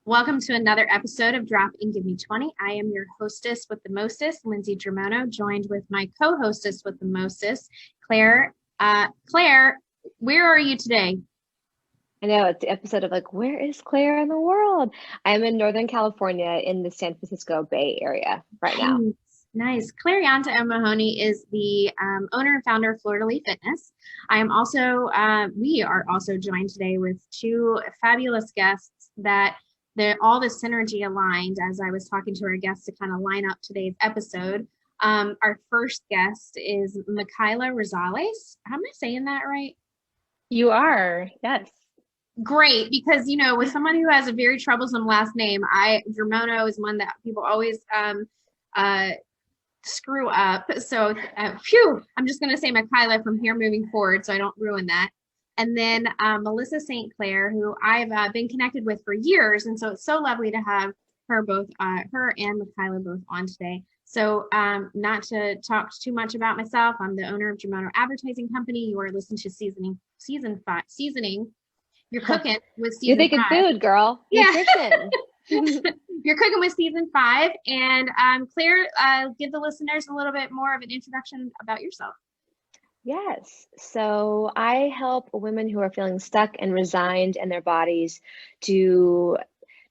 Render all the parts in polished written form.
Welcome to another episode of Drop and Give Me 20. I am your hostess with the mostest, Lindsay Germono, joined with my co-hostess with the mostest, Claire. Claire, where are you today? I know it's the episode of where is Claire in the world? I'm in Northern California in the San Francisco Bay Area right now. Nice, nice. Claire Yanta O'Mahony is the owner and founder of Fleur de Lis Fitness. We are also joined today with two fabulous guests that they're all the synergy aligned as I was talking to our guests to kind of line up today's episode. Our first guest is Michaela Rosales. Am I saying that right? You are, yes. Great, because with someone who has a very troublesome last name, Germono is one that people always uh screw up. So I'm just gonna say Michaela from here moving forward so I don't ruin that. And then Melissa St. Clair, who I've been connected with for years, and so it's so lovely to have her and Michaela both on today. So not to talk too much about myself, I'm the owner of Germono Advertising Company. You are listening to seasoning. You're cooking with You're season thinking five. food, girl. Yeah. Nutrition. You're cooking with season 5. And Claire, give the listeners a little bit more of an introduction about yourself. Yes. So I help women who are feeling stuck and resigned in their bodies to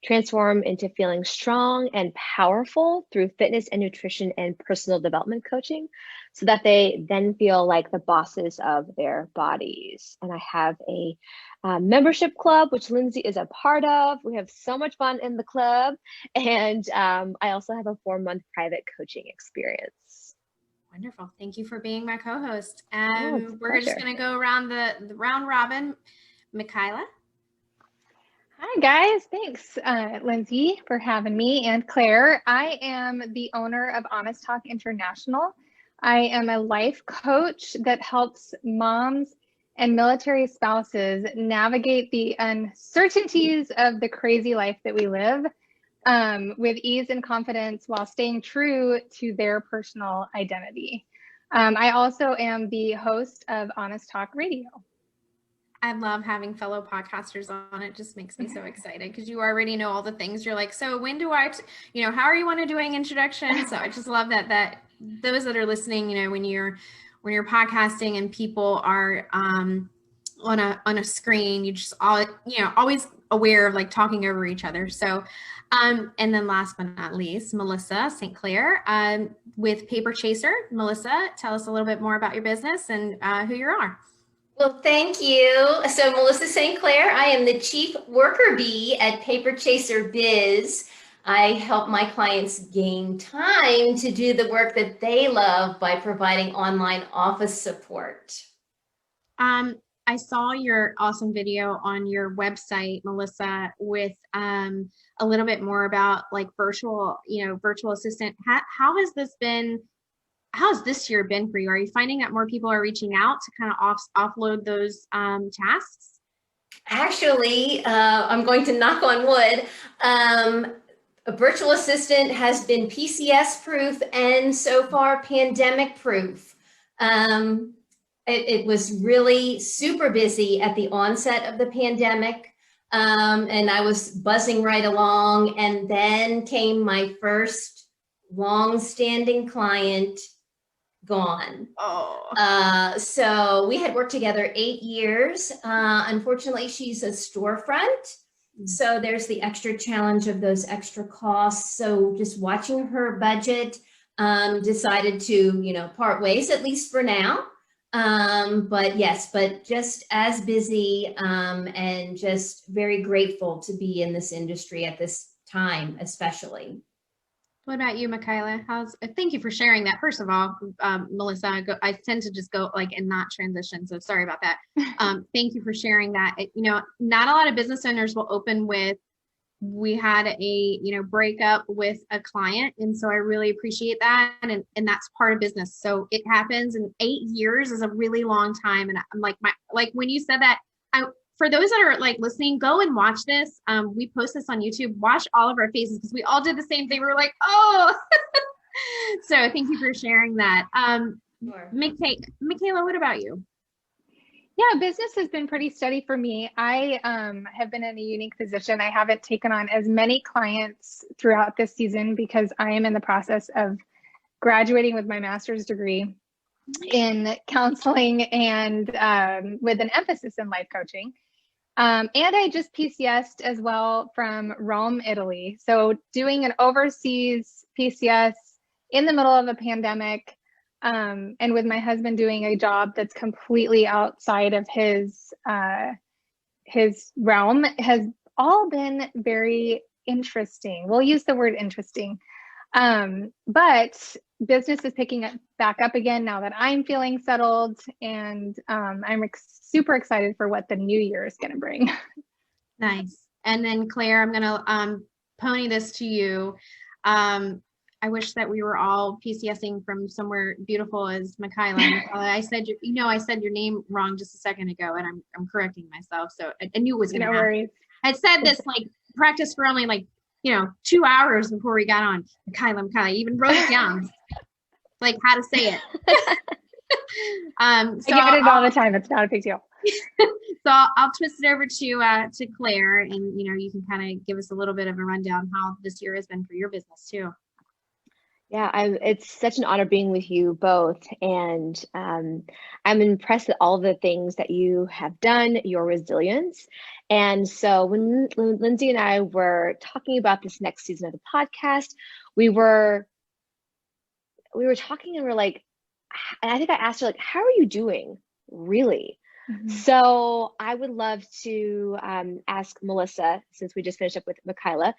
transform into feeling strong and powerful through fitness and nutrition and personal development coaching so that they then feel like the bosses of their bodies. And I have a membership club, which Lindsay is a part of. We have so much fun in the club. And I also have a 4-month private coaching experience. Wonderful. Thank you for being my co-host. We're just going to go around the round robin. Michaela. Hi, guys. Thanks, Lindsay, for having me, and Claire. I am the owner of Honest Talk International. I am a life coach that helps moms and military spouses navigate the uncertainties of the crazy life that we live with ease and confidence while staying true to their personal identity. I also am the host of Honest Talk Radio. I love having fellow podcasters on. It just makes me so excited because you already know all the things. You're like, so when do how are you want to doing introductions? So I just love that those that are listening, when you're podcasting and people are on a screen, you just always aware of like talking over each other. So and then last but not least, Melissa St. Clair with Paper Chaser. Melissa, tell us a little bit more about your business and who you are. Well, thank you. So Melissa St. Clair, I am the chief worker bee at Paper Chaser Biz. I help my clients gain time to do the work that they love by providing online office support. I saw your awesome video on your website, Melissa, with a little bit more about like virtual assistant. How has this year been for you? Are you finding that more people are reaching out to kind of offload those tasks? Actually, I'm going to knock on wood. A virtual assistant has been PCS proof and so far pandemic proof. It was really super busy at the onset of the pandemic. And I was buzzing right along, and then came my first long-standing client gone. So we had worked together 8 years. Unfortunately, she's a storefront. So there's the extra challenge of those extra costs. So just watching her budget, decided to, part ways, at least for now. But just as busy, and just very grateful to be in this industry at this time, especially. What about you, Michaela? Thank you for sharing that. First of all, Melissa, I tend to just go like and not transition, so sorry about that. Thank you for sharing that. Not a lot of business owners will open with, we had a breakup with a client, and so I really appreciate that, and that's part of business. So it happens, and 8 years is a really long time, and I'm like when you said that, for those that are like listening, go and watch this. We post this on YouTube. Watch all of our faces because we all did the same thing. We were like, oh. So thank you for sharing that. Sure. Michaela, what about you? Yeah, business has been pretty steady for me. I have been in a unique position. I haven't taken on as many clients throughout this season because I am in the process of graduating with my master's degree in counseling and with an emphasis in life coaching. And I just PCSed as well from Rome, Italy. So doing an overseas PCS in the middle of a pandemic, and with my husband doing a job that's completely outside of his realm has all been very interesting. We'll use the word interesting. But business is picking it back up again now that I'm feeling settled, and I'm super excited for what the new year is going to bring. Nice. And then Claire, I'm gonna pony this to you. I wish that we were all PCSing from somewhere beautiful as Michaela. Michaela, I said I said your name wrong just a second ago, and I'm correcting myself. So I knew it was gonna No happen. worries. I said this like practice for only like 2 hours before we got on. Michaela, I even wrote it down, like how to say it. So I get it all the time. It's not a big deal. So I'll twist it over to Claire, and you can kind of give us a little bit of a rundown how this year has been for your business too. Yeah, it's such an honor being with you both. And I'm impressed with all the things that you have done, your resilience. And so when Lindsay and I were talking about this next season of the podcast, we were talking and we're like, and I think I asked her, like, how are you doing, really? Mm-hmm. So I would love to ask Melissa, since we just finished up with Michaela.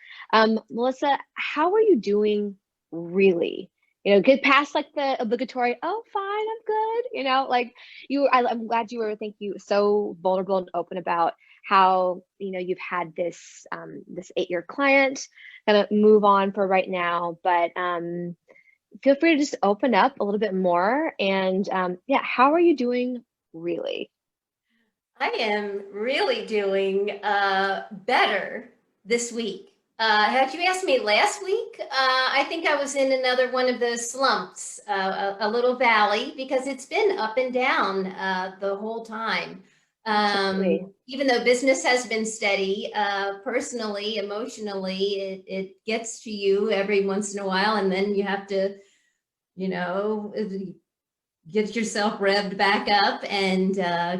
Melissa, how are you doing, really? Get past like the obligatory, oh, fine, I'm good. Like I'm glad you were, thank you, so vulnerable and open about how, you've had this 8-year client, gonna move on for right now, but feel free to just open up a little bit more. And how are you doing, really? I am really doing better this week. Had you asked me last week, I think I was in another one of those slumps, a little valley, because it's been up and down the whole time. Even though business has been steady, personally, emotionally, it gets to you every once in a while, and then you have to, get yourself revved back up and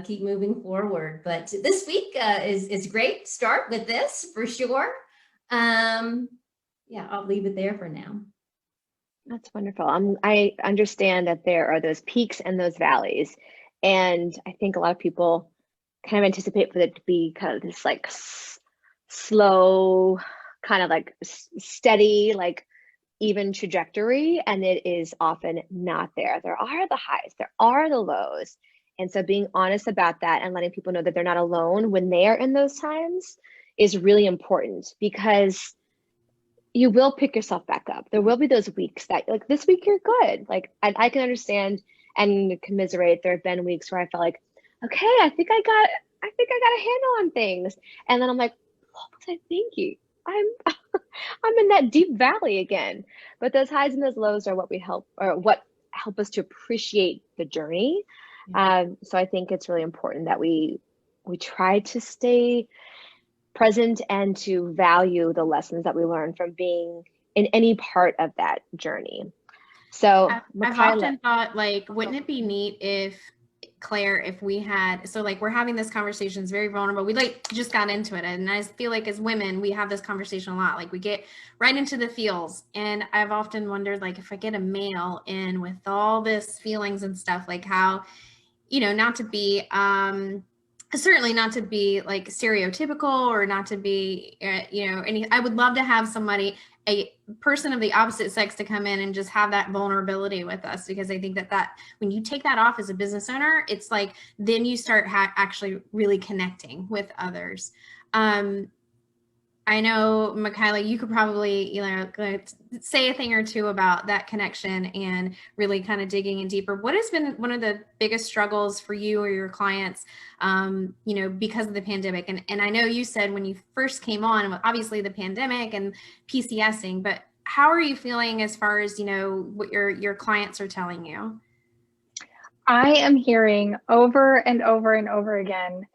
keep moving forward. But this week is great. Start with this for sure. I'll leave it there for now. That's wonderful. I understand that there are those peaks and those valleys, and I think a lot of people kind of anticipate for it to be kind of this like slow, kind of like steady, like even trajectory, and it is often not there. There are the highs, there are the lows. And so being honest about that and letting people know that they're not alone when they are in those times is really important, because you will pick yourself back up. There will be those weeks that, like, this week you're good. Like, I can understand and commiserate. There have been weeks where I felt like, okay, I think I got a handle on things. And then I'm like, what was I thinking? I'm in that deep valley again. But those highs and those lows are what help us to appreciate the journey. So I think it's really important that we try to stay present and to value the lessons that we learn from being in any part of that journey. So I've often thought, like, wouldn't it be neat if, Claire, if we had, so like we're having this conversation, it's very vulnerable. We like just got into it. And I feel like as women, we have this conversation a lot. Like we get right into the feels. And I've often wondered, like, if I get a male in with all this feelings and stuff, like how, not to be, certainly not to be like stereotypical or not to be, I would love to have a person of the opposite sex to come in and just have that vulnerability with us, because I think that when you take that off as a business owner, it's like, then you start actually really connecting with others. I know, Michaela, you could probably, say a thing or two about that connection and really kind of digging in deeper. What has been one of the biggest struggles for you or your clients, because of the pandemic? And I know you said when you first came on, obviously the pandemic and PCSing, but how are you feeling as far as, what your clients are telling you? I am hearing over and over and over again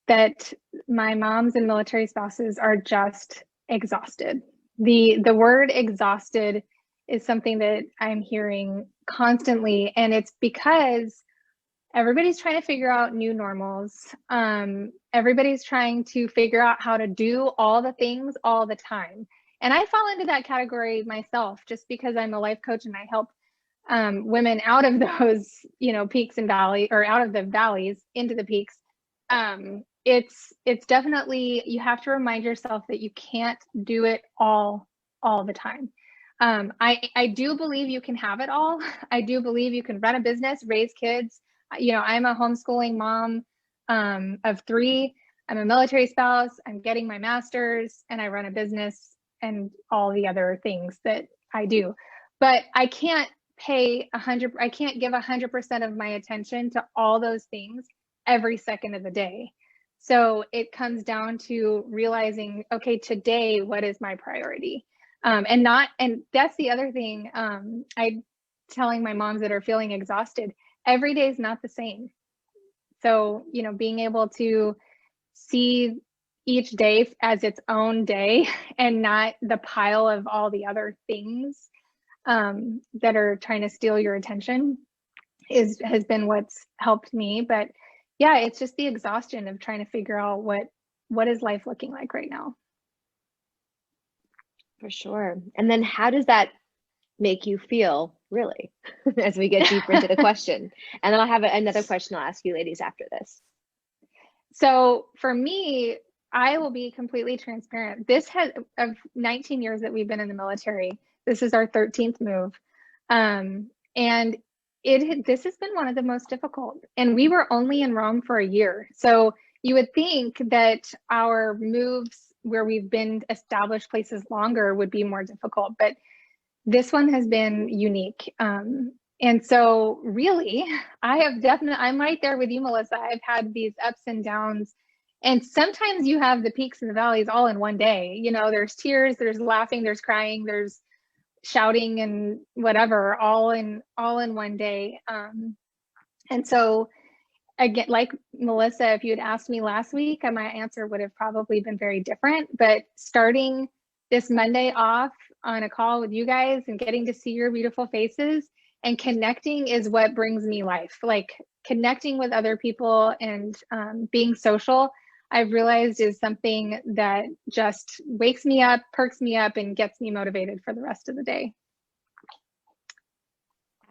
that my moms and military spouses are just exhausted. The word exhausted is something that I'm hearing constantly, and it's because everybody's trying to figure out new normals. Everybody's trying to figure out how to do all the things all the time. And I fall into that category myself just because I'm a life coach and I help women out of those, peaks and valleys, or out of the valleys into the peaks. It's definitely, you have to remind yourself that you can't do it all the time. I do believe you can have it all. I do believe you can run a business, raise kids. I'm a homeschooling mom of 3. I'm a military spouse. I'm getting my master's, and I run a business and all the other things that I do. But I can't I can't give 100% of my attention to all those things every second of the day. So it comes down to realizing, okay, today, what is my priority? And that's the other thing. I'm telling my moms that are feeling exhausted, every day is not the same. So, being able to see each day as its own day and not the pile of all the other things that are trying to steal your attention has been what's helped me. But yeah, it's just the exhaustion of trying to figure out what is life looking like right now. For sure. And then how does that make you feel, really, as we get deeper into the question? And then I'll have another question I'll ask you ladies after this. So for me, I will be completely transparent. This has, of 19 years that we've been in the military, this is our 13th move. And this has been one of the most difficult. And we were only in Rome for a year. So you would think that our moves where we've been established places longer would be more difficult, but this one has been unique. And so really, I'm right there with you, Melissa. I've had these ups and downs. And sometimes you have the peaks and the valleys all in one day. There's tears, there's laughing, there's crying, there's shouting and whatever, all in one day. And so again, like Melissa, if you had asked me last week, my answer would have probably been very different. But starting this Monday off on a call with you guys and getting to see your beautiful faces and connecting is what brings me life. Like connecting with other people and being social, I've realized is something that just wakes me up, perks me up, and gets me motivated for the rest of the day.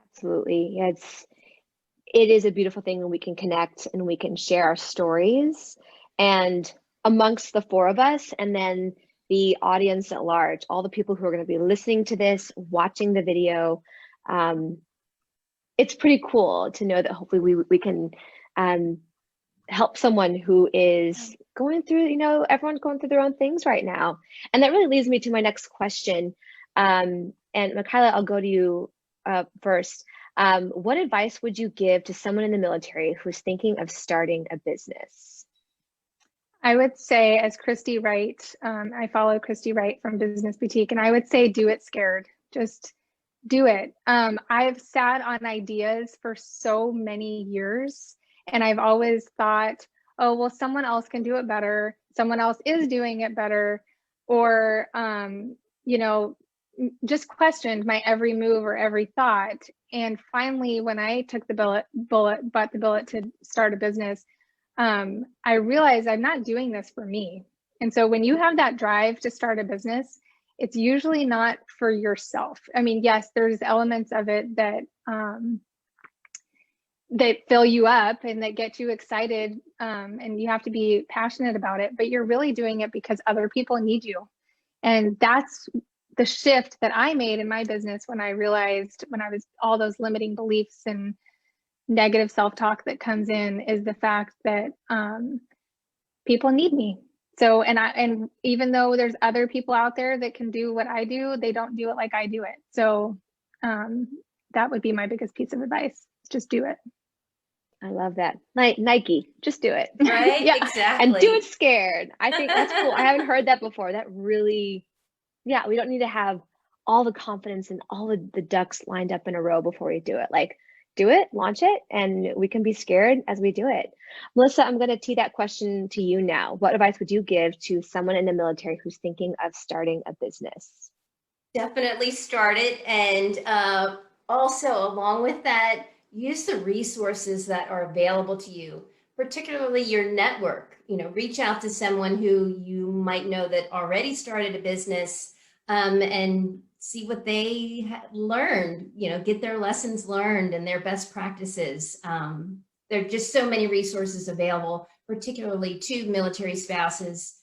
Absolutely. It is a beautiful thing when we can connect and we can share our stories, and amongst the 4 of us, and then the audience at large, all the people who are going to be listening to this, watching the video. It's pretty cool to know that hopefully we can help someone who is going through, everyone's going through their own things right now. And that really leads me to my next question. And Michaela, I'll go to you first. What advice would you give to someone in the military who's thinking of starting a business? I would say, as Christy Wright, I follow Christy Wright from Business Boutique, and I would say do it scared. Just do it. I've sat on ideas for so many years, and I've always thought, oh, well, someone else can do it better. Someone else is doing it better. Or, just questioned my every move or every thought. And finally, when I took the bought the bullet to start a business, I realized I'm not doing this for me. And so when you have that drive to start a business, it's usually not for yourself. I mean, yes, there's elements of it that that fill you up and that get you excited, and you have to be passionate about it, but you're really doing it because other people need you. And that's the shift that I made in my business when I realized, when I was all those limiting beliefs and negative self-talk that comes in, is the fact that people need me. So, and even though there's other people out there that can do what I do, they don't do it like I do it. So that would be my biggest piece of advice. Just do it. I love that. Nike, just do it. Right? Yeah. Exactly. And do it scared. I think that's cool. I haven't heard that before. That really, yeah, we don't need to have all the confidence and all the ducks lined up in a row before we do it. Like, do it, launch it, and we can be scared as we do it. Melissa, I'm going to tee that question to you now. What advice would you give to someone in the military who's thinking of starting a business? Definitely start it. And also, along with that, use the resources that are available to you, particularly your network. Reach out to someone who you might know that already started a business, and see what they learned, get their lessons learned and their best practices. There are just so many resources available, particularly to military spouses,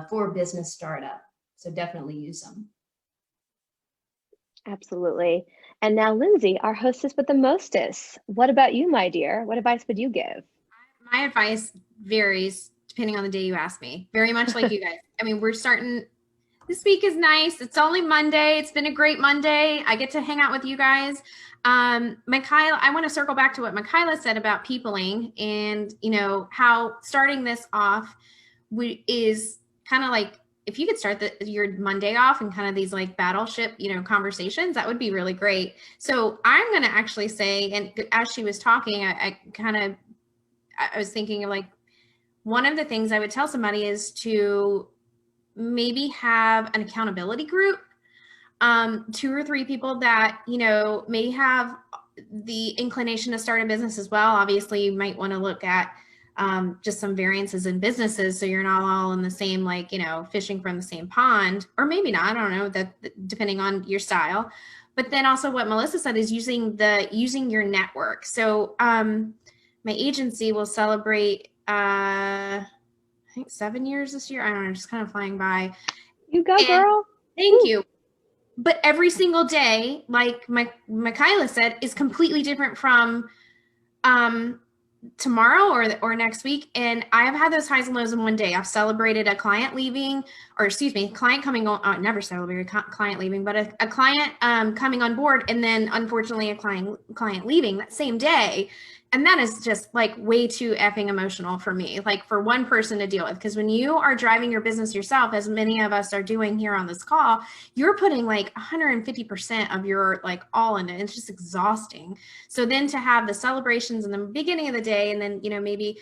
for business startup. So definitely use them. Absolutely. And now, Lindsay, our hostess with the mostest. What about you, my dear? What advice would you give? My advice varies depending on the day you ask me, very much like you guys. I mean, we're starting, this week is nice. It's only Monday. It's been a great Monday. I get to hang out with you guys. Michaela, I want to circle back to what Michaela said about peopling and, how starting this off is kind of like, if you could start your Monday off and kind of these like battleship, conversations, that would be really great. So I'm going to actually say, and as she was talking, I was thinking of like, one of the things I would tell somebody is to maybe have an accountability group, 2 or 3 people that, may have the inclination to start a business as well. Obviously, you might want to look at just some variances in businesses, so you're not all in the same, like, fishing from the same pond, or maybe not. I don't know, that depending on your style. But then also what Melissa said is using your network. So my agency will celebrate I think 7 years this year. I don't know, just kind of flying by. You go, girl. Thank you. But every single day, like Michaela said, is completely different from tomorrow or next week. And I have had those highs and lows in one day. I've celebrated a client leaving, or excuse me, client coming on, never celebrated client leaving, but a client coming on board, and then unfortunately a client leaving that same day. And that is just like way too effing emotional for me, like for one person to deal with. Because when you are driving your business yourself, as many of us are doing here on this call, you're putting like 150% of your like all in it. It's just exhausting. So then to have the celebrations in the beginning of the day, and then, maybe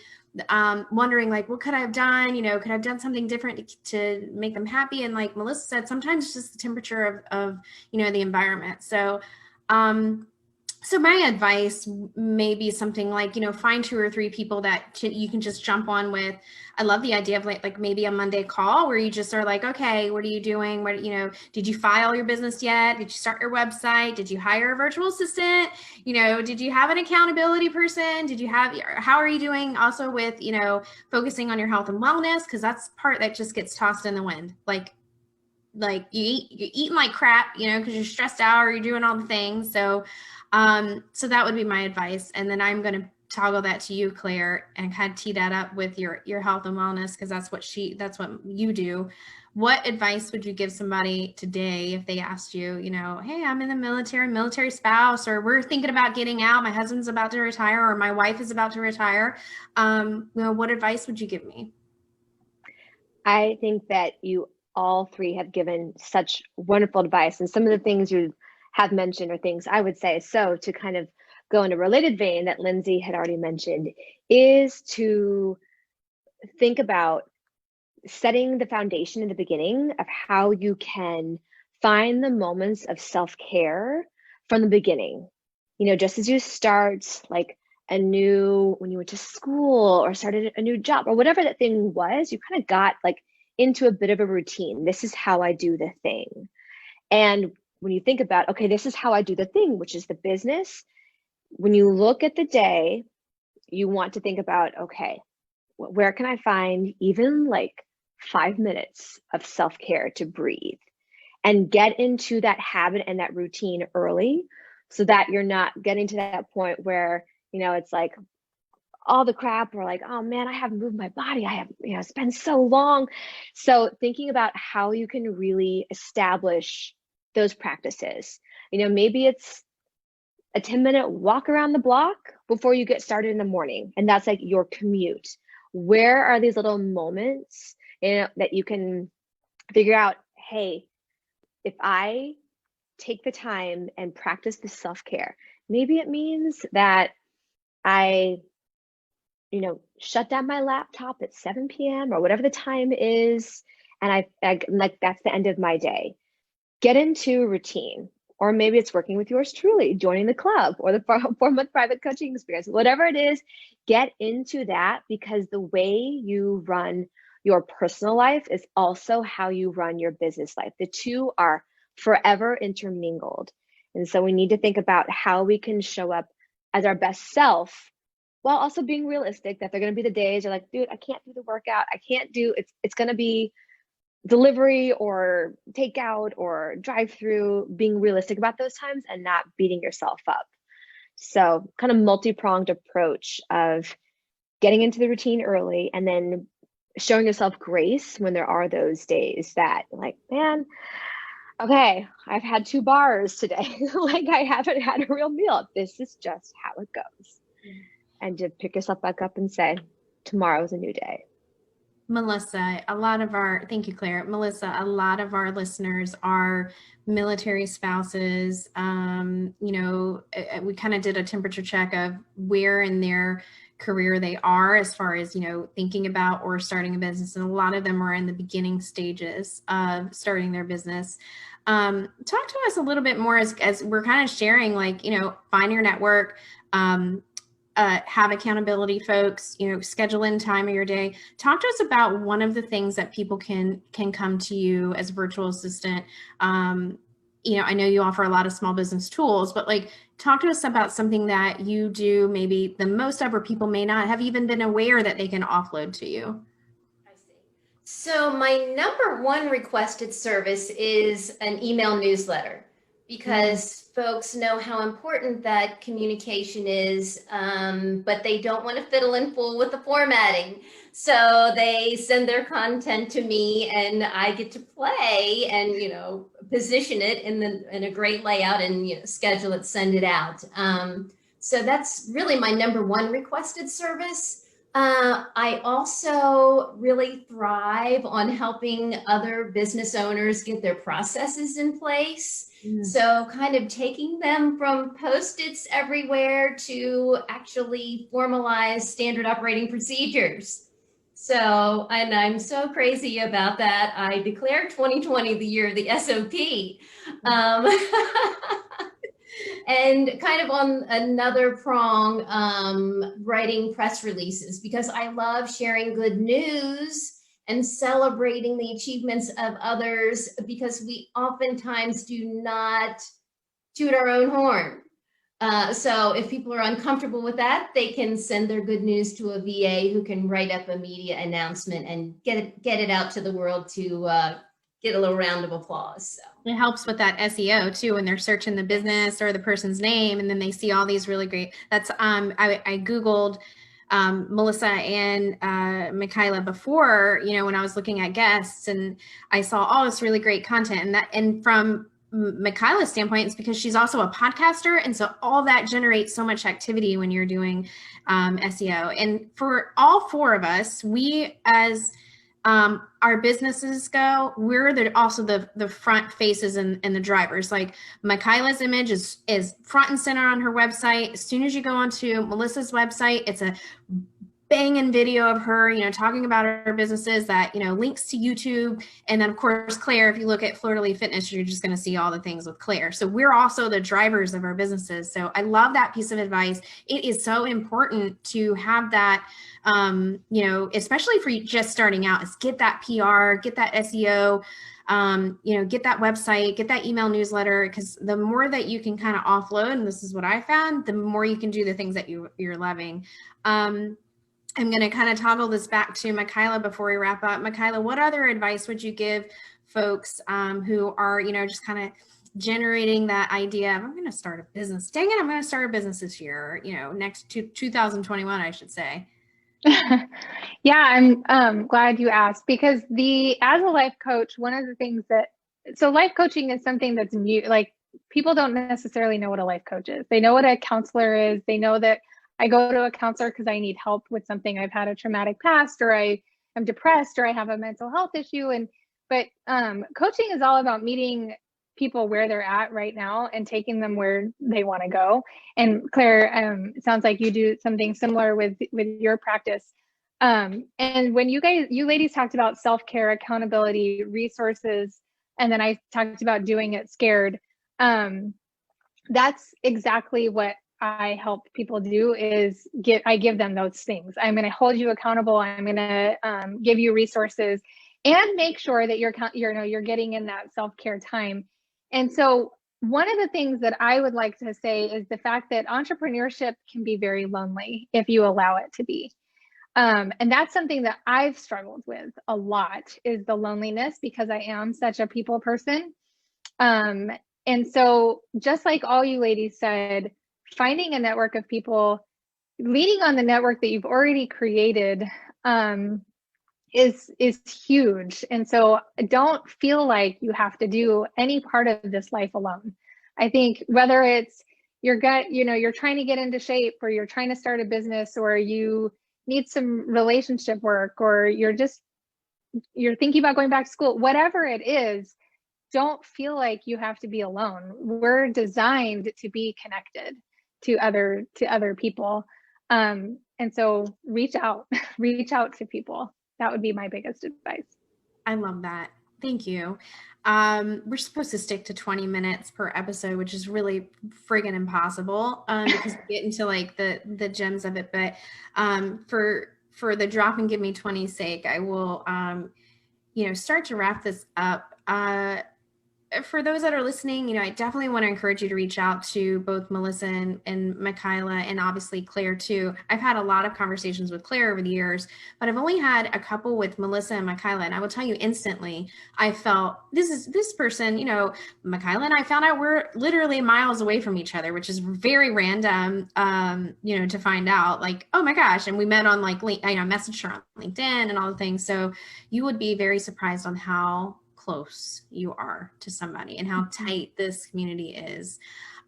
wondering like, what could I have done? Could I have done something different to make them happy? And like Melissa said, sometimes it's just the temperature of the environment. So my advice may be something like, find 2 or 3 people that you can just jump on with. I love the idea of like maybe a Monday call where you just are like, okay, what are you doing? Did you file your business yet? Did you start your website? Did you hire a virtual assistant? Did you have an accountability person? How are you doing also with, focusing on your health and wellness? Because that's part that just gets tossed in the wind. Like you're eating like crap, because you're stressed out or you're doing all the things. So that would be my advice. And then I'm going to toggle that to you, Claire, and kind of tee that up with your health and wellness, because that's what you do. What advice would you give somebody today if they asked you, hey, I'm in the military spouse, or we're thinking about getting out, my husband's about to retire, or my wife is about to retire. What advice would you give me? I think that you all 3 have given such wonderful advice, and some of the things you have mentioned are things I would say. So to kind of go in a related vein that Lindsay had already mentioned is to think about setting the foundation in the beginning of how you can find the moments of self-care from the beginning. Just as you start like when you went to school or started a new job or whatever that thing was, you kind of got like into a bit of a routine. This is how I do the thing. And when you think about, okay, this is how I do the thing, which is the business, when you look at the day, you want to think about, okay, where can I find even like 5 minutes of self-care to breathe and get into that habit and that routine early so that you're not getting to that point where, it's like all the crap or like, oh man, I haven't moved my body. I have, it's been so long. So thinking about how you can really establish those practices. Maybe it's a 10-minute walk around the block before you get started in the morning, and that's like your commute. Where are these little moments that you can figure out, hey, if I take the time and practice the self-care, Maybe it means that I, shut down my laptop at 7 p.m. or whatever the time is, and I like that's the end of my day. Get into routine. Or maybe it's working with yours truly, joining the club or the 4-month private coaching experience, whatever it is, get into that, because the way you run your personal life is also how you run your business life. The two are forever intermingled. And so we need to think about how we can show up as our best self while also being realistic that they're going to be the days you're like, dude, I can't do the workout. I can't do it's going to be delivery or takeout or drive through, being realistic about those times and not beating yourself up. So kind of multi-pronged approach of getting into the routine early and then showing yourself grace when there are those days that like, man, okay, I've had 2 bars today. Like I haven't had a real meal. This is just how it goes. And to pick yourself back up and say, tomorrow's a new day. Melissa, thank you, Claire. Melissa, a lot of our listeners are military spouses. We kind of did a temperature check of where in their career they are as far as, thinking about or starting a business. And a lot of them are in the beginning stages of starting their business. Talk to us a little bit more as we're kind of sharing, find your network, have accountability folks, schedule in time of your day. Talk to us about one of the things that people can come to you as a virtual assistant. I know you offer a lot of small business tools, but talk to us about something that you do maybe the most of, where people may not have even been aware that they can offload to you. I see. So my number one requested service is an email newsletter, because folks know how important that communication is, but they don't want to fiddle and fool with the formatting. So they send their content to me, and I get to play and position it in a great layout and schedule it, send it out. So that's really my number one requested service. I also really thrive on helping other business owners get their processes in place. So kind of taking them from Post-its everywhere to actually formalized standard operating procedures. So, and I'm so crazy about that. I declared 2020 the year of the SOP. And kind of on another prong, writing press releases, because I love sharing good news and celebrating the achievements of others, because we oftentimes do not toot our own horn. So if people are uncomfortable with that, they can send their good news to a VA who can write up a media announcement and get it out to the world to get a little round of applause. So it helps with that SEO too, when they're searching the business or the person's name, and then they see all these really great. That's I Googled Melissa and Michaela before, when I was looking at guests, and I saw all this really great content. And from Michaela's standpoint, it's because she's also a podcaster, and so all that generates so much activity when you're doing SEO. And for all 4 of us, we as our businesses go, we're also the front faces and the drivers. Like Michaela's image is front and center on her website. As soon as you go onto Melissa's website, it's a banging video of her, talking about her businesses that, links to YouTube. And then of course, Claire, if you look at Fleur de Lis Fitness, you're just going to see all the things with Claire. So we're also the drivers of our businesses. So I love that piece of advice. It is so important to have that, especially for you just starting out, is get that PR, get that SEO, get that website, get that email newsletter, because the more that you can kind of offload, and this is what I found, the more you can do the things that you're loving. I'm going to kind of toggle this back to Michaela before we wrap up. Michaela, what other advice would you give folks who are, just kind of generating that idea of, I'm going to start a business. Dang it, I'm going to start a business this year, next to 2021, I should say. Yeah, I'm glad you asked, because as a life coach, one of the things so life coaching is something that's new. Like, people don't necessarily know what a life coach is. They know what a counselor is. They know that I go to a counselor because I need help with something. I've had a traumatic past, or I am depressed, or I have a mental health issue. But coaching is all about meeting people where they're at right now and taking them where they want to go. And Claire, it sounds like you do something similar with your practice. And when you ladies talked about self-care, accountability, resources, and then I talked about doing it scared. That's exactly what I help people do is I give them those things. I'm going to hold you accountable. I'm going to give you resources and make sure that you're getting in that self-care time. And so one of the things that I would like to say is the fact that entrepreneurship can be very lonely if you allow it to be. And that's something that I've struggled with a lot is the loneliness because I am such a people person. And so just like all you ladies said, finding a network of people, leading on the network that you've already created is huge. And so don't feel like you have to do any part of this life alone. I think whether it's you're trying to get into shape or you're trying to start a business or you need some relationship work or you're thinking about going back to school, whatever it is, don't feel like you have to be alone. We're designed to be connected to other people. And so reach out to people. That would be my biggest advice. I love that. Thank you. We're supposed to stick to 20 minutes per episode, which is really friggin' impossible because we get into like the gems of it. But for the drop and give me 20's sake, I will start to wrap this up. For those that are listening, I definitely want to encourage you to reach out to both Melissa and Michaela, and obviously Claire too. I've had a lot of conversations with Claire over the years, but I've only had a couple with Melissa and Michaela. And I will tell you instantly, I felt this person, Michaela and I found out we're literally miles away from each other, which is very random, to find out like, oh my gosh. And we met on like, I messaged her on LinkedIn and all the things. So you would be very surprised on how close you are to somebody and how tight this community is.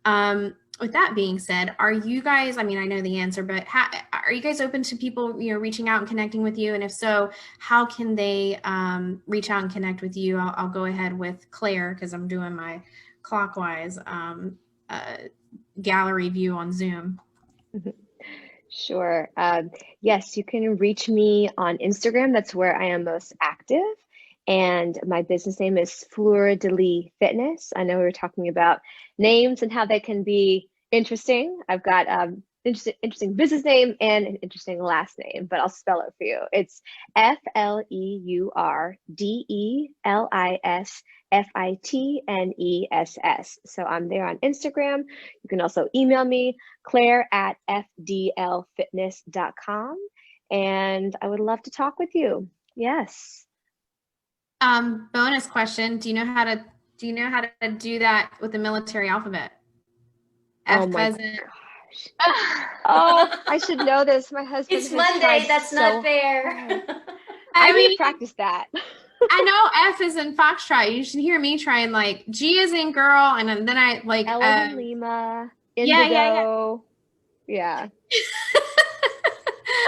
With that being said, are you guys, I know the answer, but are you guys open to people, reaching out and connecting with you? And if so, how can they reach out and connect with you? I'll go ahead with Claire because I'm doing my clockwise gallery view on Zoom. Sure. Yes, you can reach me on Instagram. That's where I am most active. And my business name is Fleur de Lis Fitness. I know we were talking about names and how they can be interesting. I've got interesting business name and an interesting last name, but I'll spell it for you. It's FleurDelisFitness. So I'm there on Instagram. You can also email me, Claire@fdlfitness.com. And I would love to talk with you. Yes. Bonus question. Do you know how to do that with the military alphabet? Oh my gosh. Oh, I should know this. My husband. It's Monday. That's so not fair. I need to practice that. I know F is in Foxtrot. You should hear me trying like G is in girl, and then I like L is in Lima. Indigo. Yeah.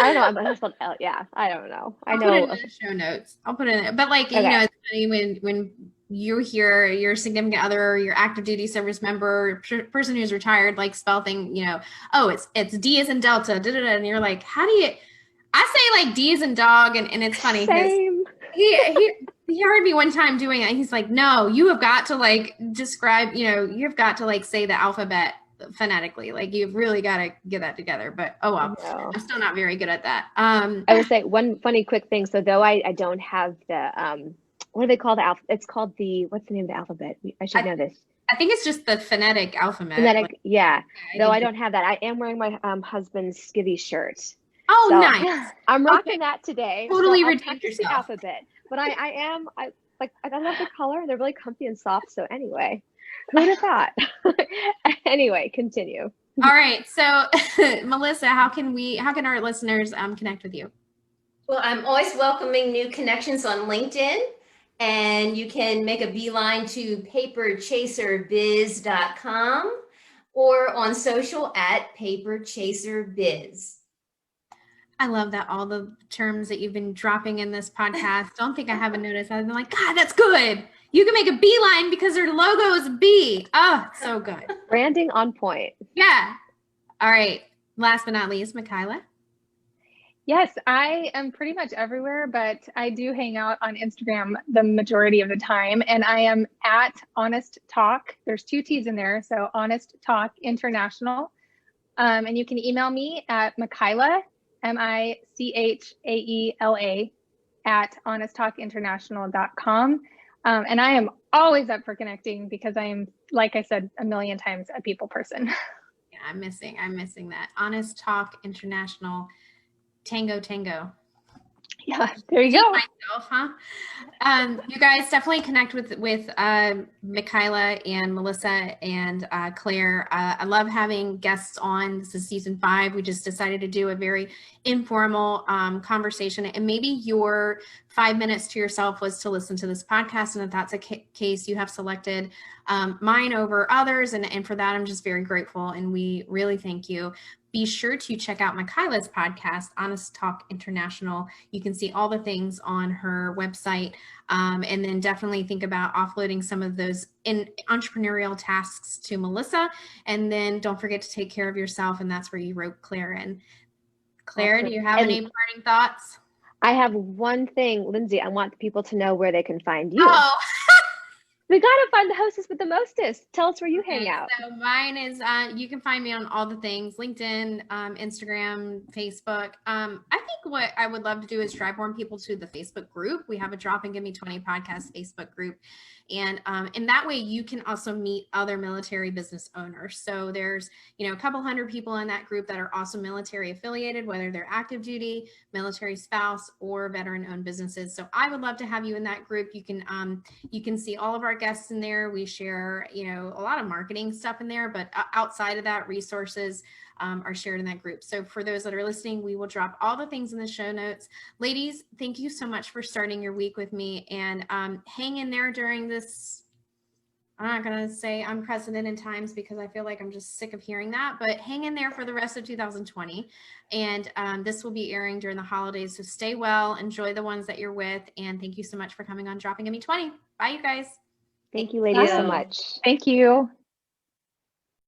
I don't know. I'm spelled L. Yeah, I don't know. I know. Put it in the show notes. I'll put it in. But like, okay. It's funny when you hear your significant other, your active duty service member, person who's retired, like spell thing, oh, it's D as in Delta, and you're like, how do you? I say like D as in dog, and it's funny because he heard me one time doing it. He's like, no, you have got to like describe, you've got to like say the alphabet phonetically, like you've really got to get that together. But oh well, I'm still not very good at that. I would say one funny quick thing. So though I don't have the what do they call the alphabet? It's called what's the name of the alphabet? I should know this. I think it's just the phonetic alphabet. Yeah. Though I don't have that. I am wearing my husband's skivvy shirt. Oh, so, nice. I'm rocking that today. Totally so redeemed yourself. The alphabet, but I love the color. They're really comfy and soft. So anyway. Who would have thought? Anyway, continue. All right. So, Melissa, how can our listeners connect with you? Well, I'm always welcoming new connections on LinkedIn, and you can make a beeline to paperchaserbiz.com or on social at paperchaserbiz. I love that all the terms that you've been dropping in this podcast. Don't think I haven't noticed. I've been like, God, that's good. You can make a beeline because their logo is a bee. Oh, so good. Branding on point. Yeah. All right. Last but not least, Michaela. Yes, I am pretty much everywhere, but I do hang out on Instagram the majority of the time, and I am at Honest Talk. There's 2 T's in there, so Honest Talk International. And you can email me at Michaela, Michaela, at honesttalkinternational.com. And I am always up for connecting because I am, like I said, a million times a people person. Yeah, I'm missing that. Honest Talk International. Tango. Yeah, there you go. Myself, huh? You guys definitely connect with Michaela and Melissa and Claire. I love having guests on. This is season 5. We just decided to do a very informal conversation, and maybe your 5 minutes to yourself was to listen to this podcast. And if that's a case, you have selected mine over others, and for that, I'm just very grateful, and we really thank you. Be sure to check out Michaela's podcast, Honest Talk International. You can see all the things on her website, and then definitely think about offloading some of those entrepreneurial tasks to Melissa. And then don't forget to take care of yourself, and that's where you wrote Claire in. Claire, do you have any parting thoughts? I have one thing, Lindsay. I want people to know where they can find you. Oh. We gotta find the hostess with the mostest. Tell us where you hang out. So mine is, you can find me on all the things, LinkedIn, Instagram, Facebook. I think what I would love to do is drive more people to the Facebook group. We have a Drop and Give Me 20 podcast Facebook group. And that way you can also meet other military business owners. So there's, a couple hundred people in that group that are also military affiliated, whether they're active duty, military spouse, or veteran owned businesses. So I would love to have you in that group. You can see all of our guests in there. We share, a lot of marketing stuff in there, but outside of that, resources are shared in that group. So for those that are listening, we will drop all the things in the show notes. Ladies, thank you so much for starting your week with me, and hang in there during this. I'm not going to say unprecedented times because I feel like I'm just sick of hearing that, but hang in there for the rest of 2020. And this will be airing during the holidays. So stay well, enjoy the ones that you're with. And thank you so much for coming on Dropping Me 20. Bye, you guys. Thank you, ladies, so much. Thank you.